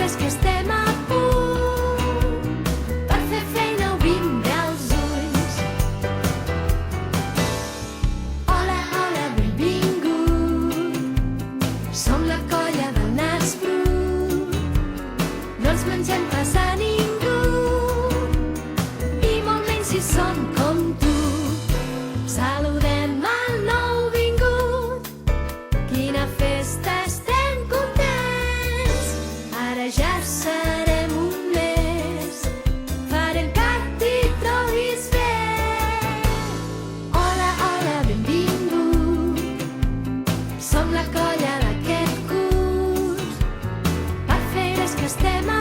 fires que estem a punt per fer feina o vindre als ulls. Hola, hola, benvingut. Som la colla del nas brut. No ens mengem pas a ningú i molt menys si som com tu. Saludem el nouvingut. Quina festa, estem contents. Ara ja serem un mes. Farem que t'hi trobis bé. Hola, hola, benvingut. Som la colla d'aquest curs. Per feres que estem a